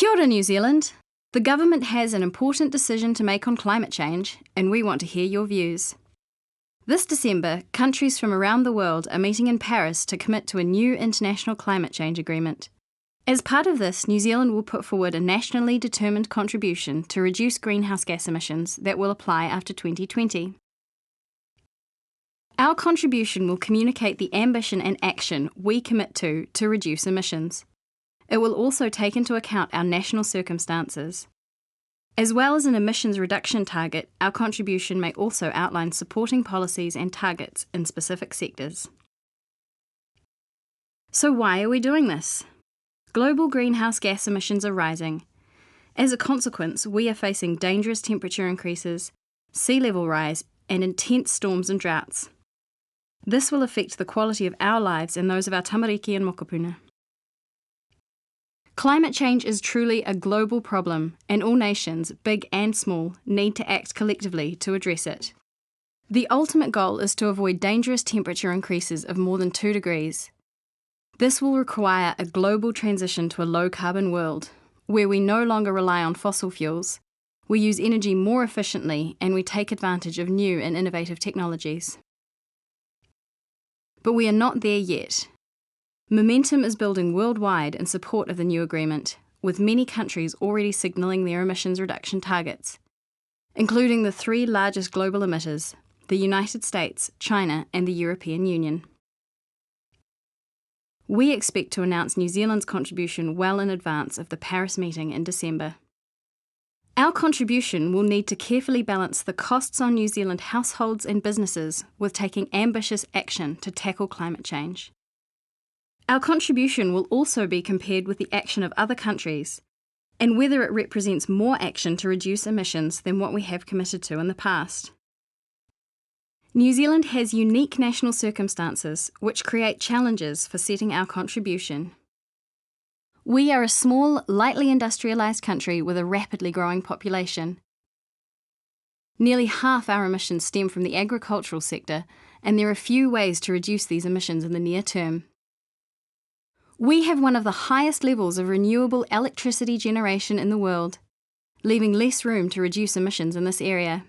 Kia ora, New Zealand. The government has an important decision to make on climate change, and we want to hear your views. This December, countries from around the world are meeting in Paris to commit to a new international climate change agreement. As part of this, New Zealand will put forward a nationally determined contribution to reduce greenhouse gas emissions that will apply after 2020. Our contribution will communicate the ambition and action we commit to reduce emissions. It will also take into account our national circumstances. As well as an emissions reduction target, our contribution may also outline supporting policies and targets in specific sectors. So why are we doing this? Global greenhouse gas emissions are rising. As a consequence, we are facing dangerous temperature increases, sea level rise, and intense storms and droughts. This will affect the quality of our lives and those of our tamariki and mokopuna. Climate change is truly a global problem, and all nations, big and small, need to act collectively to address it. The ultimate goal is to avoid dangerous temperature increases of more than 2 degrees. This will require a global transition to a low-carbon world, where we no longer rely on fossil fuels, we use energy more efficiently, and we take advantage of new and innovative technologies. But we are not there yet. Momentum is building worldwide in support of the new agreement, with many countries already signalling their emissions reduction targets, including the 3 largest global emitters, the United States, China, and the European Union. We expect to announce New Zealand's contribution well in advance of the Paris meeting in December. Our contribution will need to carefully balance the costs on New Zealand households and businesses with taking ambitious action to tackle climate change. Our contribution will also be compared with the action of other countries, and whether it represents more action to reduce emissions than what we have committed to in the past. New Zealand has unique national circumstances which create challenges for setting our contribution. We are a small, lightly industrialised country with a rapidly growing population. Nearly half our emissions stem from the agricultural sector, and there are few ways to reduce these emissions in the near term. We have one of the highest levels of renewable electricity generation in the world, leaving less room to reduce emissions in this area.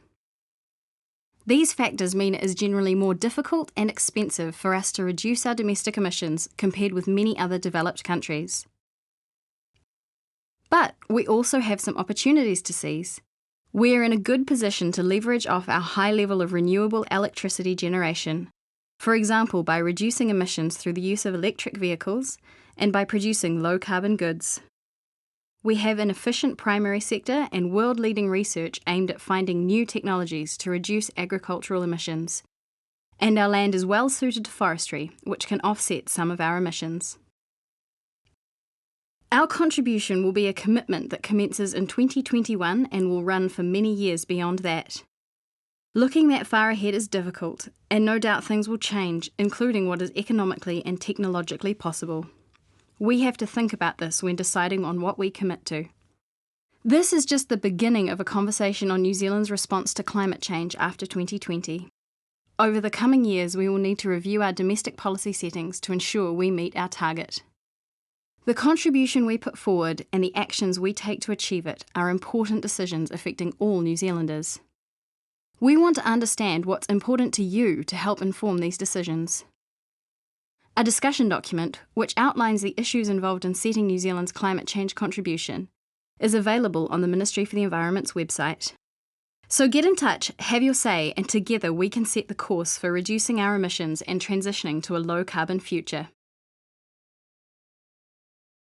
These factors mean it is generally more difficult and expensive for us to reduce our domestic emissions compared with many other developed countries. But we also have some opportunities to seize. We are in a good position to leverage off our high level of renewable electricity generation, for example by reducing emissions through the use of electric vehicles and by producing low-carbon goods. We have an efficient primary sector and world-leading research aimed at finding new technologies to reduce agricultural emissions. And our land is well suited to forestry, which can offset some of our emissions. Our contribution will be a commitment that commences in 2021 and will run for many years beyond that. Looking that far ahead is difficult, and no doubt things will change, including what is economically and technologically possible. We have to think about this when deciding on what we commit to. This is just the beginning of a conversation on New Zealand's response to climate change after 2020. Over the coming years, we will need to review our domestic policy settings to ensure we meet our target. The contribution we put forward and the actions we take to achieve it are important decisions affecting all New Zealanders. We want to understand what's important to you to help inform these decisions. A discussion document, which outlines the issues involved in setting New Zealand's climate change contribution, is available on the Ministry for the Environment's website. So get in touch, have your say, and together we can set the course for reducing our emissions and transitioning to a low-carbon future.